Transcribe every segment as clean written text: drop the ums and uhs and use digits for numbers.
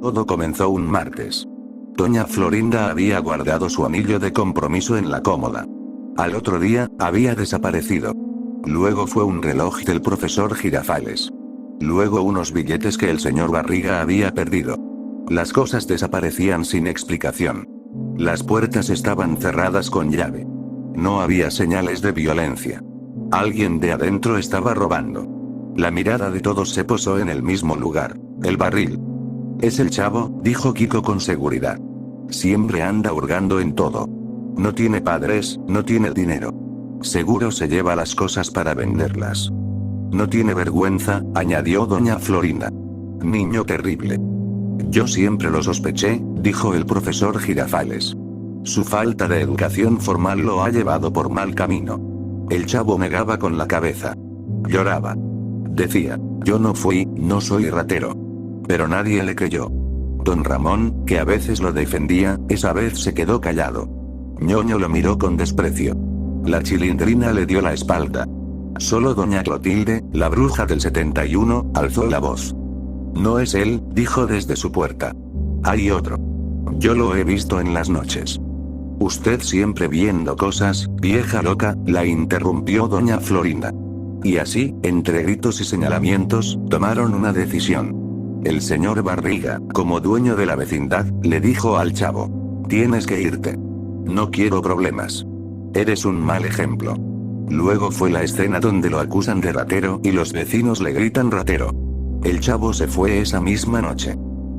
Todo comenzó un martes. Doña Florinda había guardado su anillo de compromiso en la cómoda. Al otro día, había desaparecido. Luego fue un reloj del profesor Girafales. Luego unos billetes que el señor Barriga había perdido. Las cosas desaparecían sin explicación. Las puertas estaban cerradas con llave. No había señales de violencia. Alguien de adentro estaba robando. La mirada de todos se posó en el mismo lugar, el barril. Es el chavo, dijo Kiko con seguridad. Siempre anda hurgando en todo. No tiene padres, no tiene dinero. Seguro se lleva las cosas para venderlas. No tiene vergüenza, añadió doña Florinda. Niño terrible. Yo siempre lo sospeché, dijo el profesor Girafales. Su falta de educación formal lo ha llevado por mal camino. El chavo negaba con la cabeza. Lloraba. Decía, yo no fui, no soy ratero. Pero nadie le creyó. Don Ramón, que a veces lo defendía, esa vez se quedó callado. Ñoño lo miró con desprecio. La Chilindrina le dio la espalda. Solo doña Clotilde, la bruja del 71, alzó la voz. No es él, dijo desde su puerta. Hay otro. Yo lo he visto en las noches. Usted siempre viendo cosas, vieja loca, la interrumpió doña Florinda. Y así, entre gritos y señalamientos, tomaron una decisión. El señor Barriga, como dueño de la vecindad, le dijo al chavo. Tienes que irte. No quiero problemas. Eres un mal ejemplo. Luego fue la escena donde lo acusan de ratero y los vecinos le gritan ratero. El chavo se fue esa misma noche.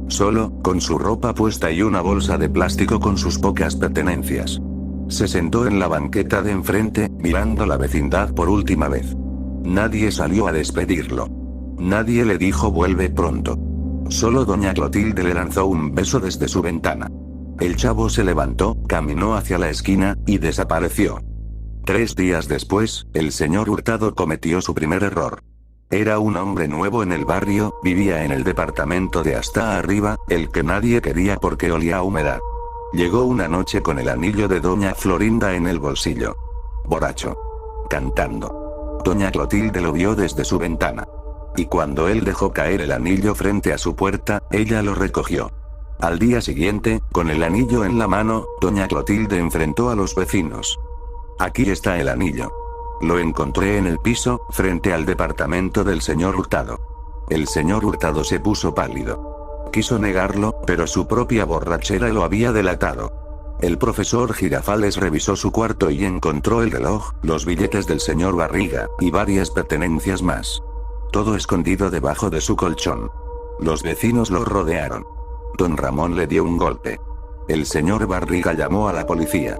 Solo, con su ropa puesta y una bolsa de plástico con sus pocas pertenencias. Se sentó en la banqueta de enfrente, mirando la vecindad por última vez. Nadie salió a despedirlo. Nadie le dijo vuelve pronto. Solo doña Clotilde le lanzó un beso desde su ventana. El chavo se levantó, caminó hacia la esquina, y desapareció. 3 días después, el señor Hurtado cometió su primer error. Era un hombre nuevo en el barrio, vivía en el departamento de hasta arriba, el que nadie quería porque olía a humedad. Llegó una noche con el anillo de doña Florinda en el bolsillo. Borracho. Cantando. Doña Clotilde lo vio desde su ventana. Y cuando él dejó caer el anillo frente a su puerta, ella lo recogió. Al día siguiente, con el anillo en la mano, doña Clotilde enfrentó a los vecinos. Aquí está el anillo. Lo encontré en el piso, frente al departamento del señor Hurtado. El señor Hurtado se puso pálido. Quiso negarlo, pero su propia borrachera lo había delatado. El profesor Girafales revisó su cuarto y encontró el reloj, los billetes del señor Barriga, y varias pertenencias más. Todo escondido debajo de su colchón. Los vecinos lo rodearon. Don Ramón le dio un golpe. El señor Barriga llamó a la policía.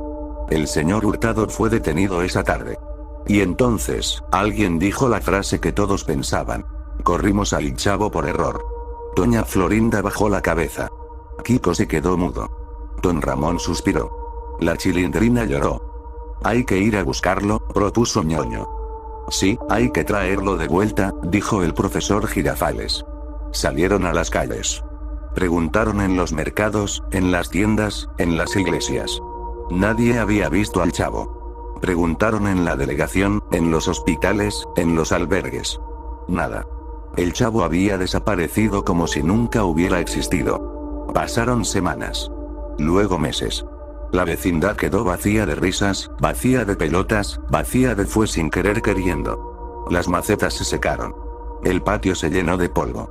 El señor Hurtado fue detenido esa tarde. Y entonces, alguien dijo la frase que todos pensaban. Corrimos al chavo por error. Doña Florinda bajó la cabeza. Kiko se quedó mudo. Don Ramón suspiró. La Chilindrina lloró. Hay que ir a buscarlo, propuso Ñoño. Sí, hay que traerlo de vuelta, dijo el profesor Girafales. Salieron a las calles. Preguntaron en los mercados, en las tiendas, en las iglesias. Nadie había visto al chavo. Preguntaron en la delegación, en los hospitales, en los albergues. Nada. El chavo había desaparecido como si nunca hubiera existido. Pasaron semanas. Luego meses. La vecindad quedó vacía de risas, vacía de pelotas, vacía de fue sin querer queriendo. Las macetas se secaron. El patio se llenó de polvo.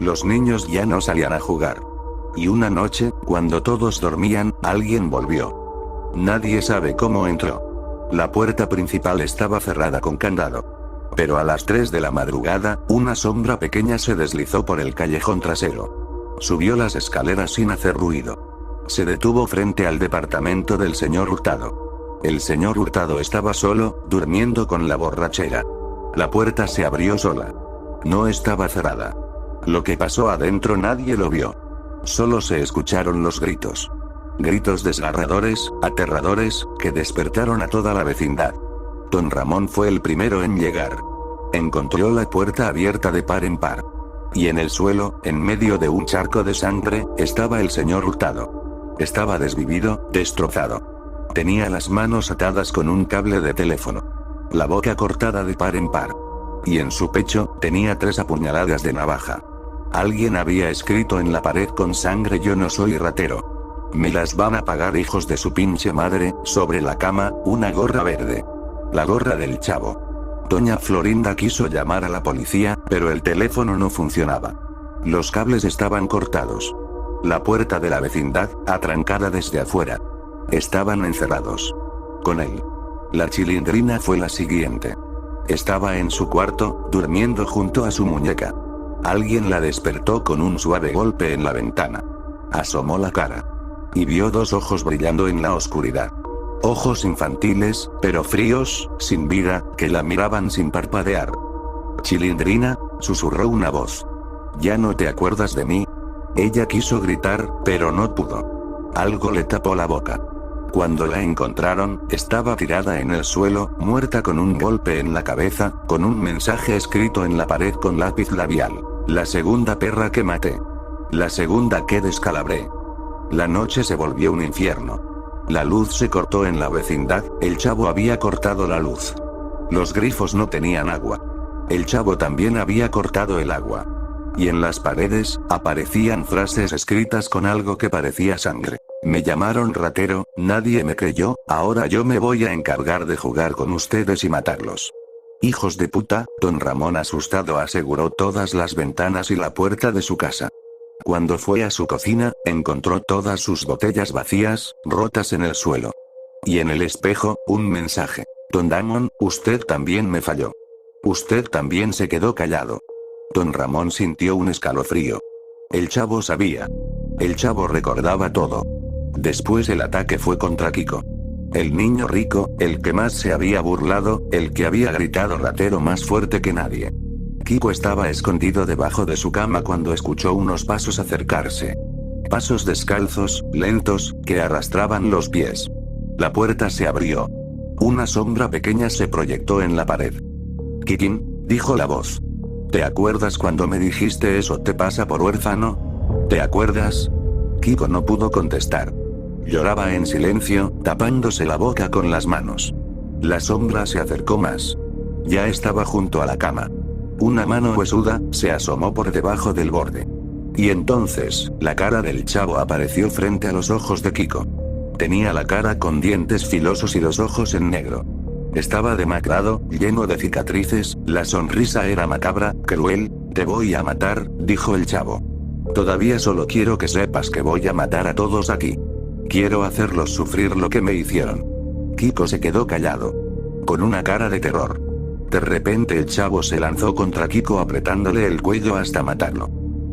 Los niños ya no salían a jugar. Y una noche, cuando todos dormían, alguien volvió. Nadie sabe cómo entró. La puerta principal estaba cerrada con candado. Pero a las 3 de la madrugada, una sombra pequeña se deslizó por el callejón trasero. Subió las escaleras sin hacer ruido. Se detuvo frente al departamento del señor Hurtado. El señor Hurtado estaba solo, durmiendo con la borrachera. La puerta se abrió sola. No estaba cerrada. Lo que pasó adentro nadie lo vio. Solo se escucharon los gritos. Gritos desgarradores, aterradores, que despertaron a toda la vecindad. Don Ramón fue el primero en llegar. Encontró la puerta abierta de par en par. Y en el suelo, en medio de un charco de sangre, estaba el señor Hurtado. Estaba desvivido, destrozado. Tenía las manos atadas con un cable de teléfono. La boca cortada de par en par. Y en su pecho, tenía 3 apuñaladas de navaja. Alguien había escrito en la pared con sangre: yo no soy ratero. Me las van a pagar, hijos de su pinche madre. Sobre la cama, una gorra verde. La gorra del chavo. Doña Florinda quiso llamar a la policía, pero el teléfono no funcionaba. Los cables estaban cortados. La puerta de la vecindad, atrancada desde afuera. Estaban encerrados. Con él. La Chilindrina fue la siguiente. Estaba en su cuarto, durmiendo junto a su muñeca. Alguien la despertó con un suave golpe en la ventana. Asomó la cara. Y vio dos ojos brillando en la oscuridad. Ojos infantiles, pero fríos, sin vida, que la miraban sin parpadear. Chilindrina, susurró una voz. ¿Ya no te acuerdas de mí? Ella quiso gritar, pero no pudo. Algo le tapó la boca. Cuando la encontraron, estaba tirada en el suelo, muerta con un golpe en la cabeza, con un mensaje escrito en la pared con lápiz labial. La segunda perra que maté. La segunda que descalabré. La noche se volvió un infierno. La luz se cortó en la vecindad, el chavo había cortado la luz. Los grifos no tenían agua. El chavo también había cortado el agua. Y en las paredes, aparecían frases escritas con algo que parecía sangre. Me llamaron ratero, nadie me creyó, ahora yo me voy a encargar de jugar con ustedes y matarlos. Hijos de puta, don Ramón asustado aseguró todas las ventanas y la puerta de su casa. Cuando fue a su cocina, encontró todas sus botellas vacías, rotas en el suelo. Y en el espejo, un mensaje. Don Damon, usted también me falló. Usted también se quedó callado. Don Ramón sintió un escalofrío. El chavo sabía. El chavo recordaba todo. Después el ataque fue contra Kiko. El niño rico, el que más se había burlado, el que había gritado ratero más fuerte que nadie. Kiko estaba escondido debajo de su cama cuando escuchó unos pasos acercarse. Pasos descalzos, lentos, que arrastraban los pies. La puerta se abrió. Una sombra pequeña se proyectó en la pared. Kikin, dijo la voz. ¿Te acuerdas cuando me dijiste eso te pasa por huérfano? ¿Te acuerdas? Kiko no pudo contestar. Lloraba en silencio, tapándose la boca con las manos. La sombra se acercó más. Ya estaba junto a la cama. Una mano huesuda se asomó por debajo del borde. Y entonces, la cara del chavo apareció frente a los ojos de Kiko. Tenía la cara con dientes filosos y los ojos en negro. Estaba demacrado, lleno de cicatrices, la sonrisa era macabra, cruel. Te voy a matar, dijo el chavo. Todavía solo quiero que sepas que voy a matar a todos aquí. Quiero hacerlos sufrir lo que me hicieron. Kiko se quedó callado. Con una cara de terror. De repente el chavo se lanzó contra Kiko apretándole el cuello hasta matarlo.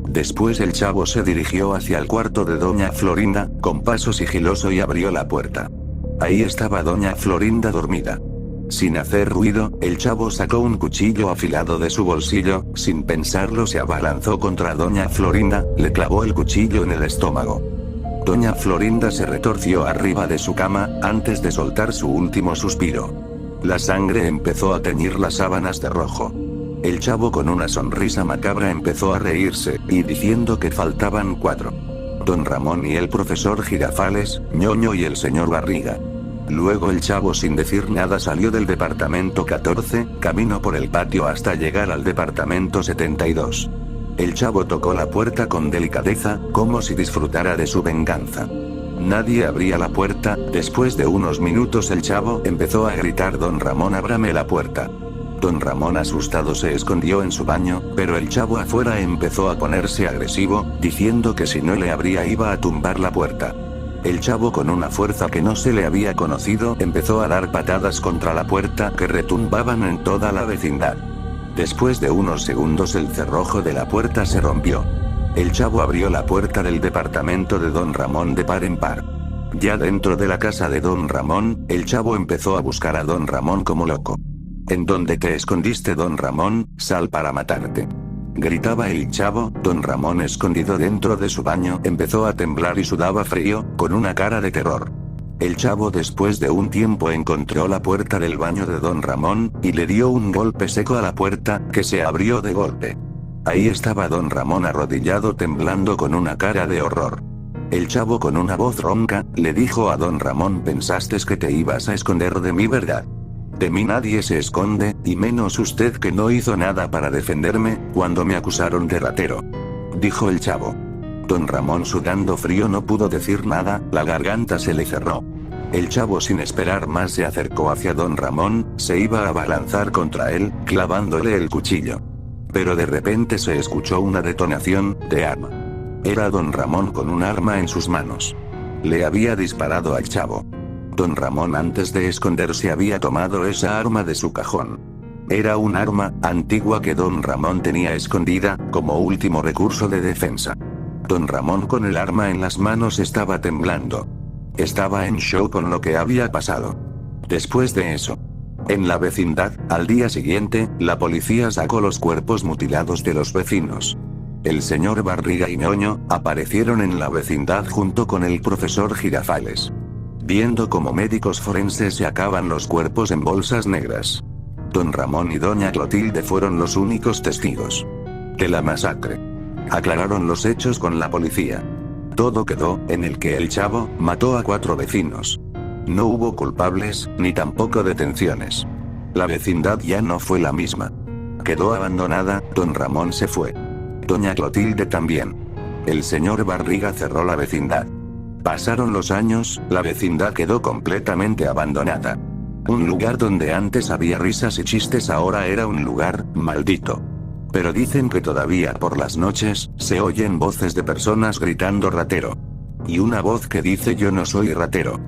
Después el chavo se dirigió hacia el cuarto de doña Florinda, con paso sigiloso y abrió la puerta. Ahí estaba doña Florinda dormida. Sin hacer ruido, el chavo sacó un cuchillo afilado de su bolsillo, sin pensarlo se abalanzó contra doña Florinda, le clavó el cuchillo en el estómago. Doña Florinda se retorció arriba de su cama, antes de soltar su último suspiro. La sangre empezó a teñir las sábanas de rojo. El chavo con una sonrisa macabra empezó a reírse, y diciendo que faltaban 4. Don Ramón y el profesor Girafales, ñoño y el señor Barriga. Luego el chavo sin decir nada salió del departamento 14, caminó por el patio hasta llegar al departamento 72. El chavo tocó la puerta con delicadeza, como si disfrutara de su venganza. Nadie abría la puerta, después de unos minutos el chavo empezó a gritar: Don Ramón, ábrame la puerta. Don Ramón asustado se escondió en su baño, pero el chavo afuera empezó a ponerse agresivo, diciendo que si no le abría iba a tumbar la puerta. El chavo con una fuerza que no se le había conocido empezó a dar patadas contra la puerta que retumbaban en toda la vecindad. Después de unos segundos el cerrojo de la puerta se rompió. El chavo abrió la puerta del departamento de Don Ramón de par en par. Ya dentro de la casa de Don Ramón, el chavo empezó a buscar a Don Ramón como loco. ¿En dónde te escondiste, Don Ramón? Sal para matarte. Gritaba el chavo. Don Ramón, escondido dentro de su baño, empezó a temblar y sudaba frío, con una cara de terror. El chavo después de un tiempo encontró la puerta del baño de Don Ramón, y le dio un golpe seco a la puerta, que se abrió de golpe. Ahí estaba Don Ramón arrodillado temblando con una cara de horror. El chavo con una voz ronca, le dijo a Don Ramón: pensaste que te ibas a esconder de mí, ¿verdad? De mí nadie se esconde, y menos usted que no hizo nada para defenderme, cuando me acusaron de ratero. dijo el chavo. Don Ramón, sudando frío, no pudo decir nada, la garganta se le cerró. El chavo, sin esperar más, se acercó hacia don Ramón, se iba a abalanzar contra él, clavándole el cuchillo. Pero de repente se escuchó una detonación de arma. Era don Ramón con un arma en sus manos. Le había disparado al chavo. Don Ramón, antes de esconderse, había tomado esa arma de su cajón. Era un arma antigua que don Ramón tenía escondida, como último recurso de defensa. Don Ramón, con el arma en las manos, estaba temblando. Estaba en shock con lo que había pasado. Después de eso, en la vecindad, al día siguiente, la policía sacó los cuerpos mutilados de los vecinos. El señor Barriga y Ñoño aparecieron en la vecindad junto con el profesor Girafales. Viendo cómo médicos forenses sacaban los cuerpos en bolsas negras. Don Ramón y doña Clotilde fueron los únicos testigos de la masacre. Aclararon los hechos con la policía. Todo quedó en el que el chavo mató a 4 vecinos. No hubo culpables, ni tampoco detenciones. La vecindad ya no fue la misma. Quedó abandonada, don Ramón se fue. Doña Clotilde también. El señor Barriga cerró la vecindad. Pasaron los años, la vecindad quedó completamente abandonada. Un lugar donde antes había risas y chistes ahora era un lugar maldito. Pero dicen que todavía por las noches se oyen voces de personas gritando ratero. Y una voz que dice yo no soy ratero.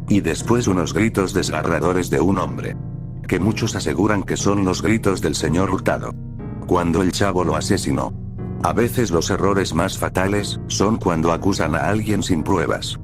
Y después unos gritos desgarradores de un hombre. Que muchos aseguran que son los gritos del señor Hurtado. Cuando el chavo lo asesinó. A veces los errores más fatales son cuando acusan a alguien sin pruebas.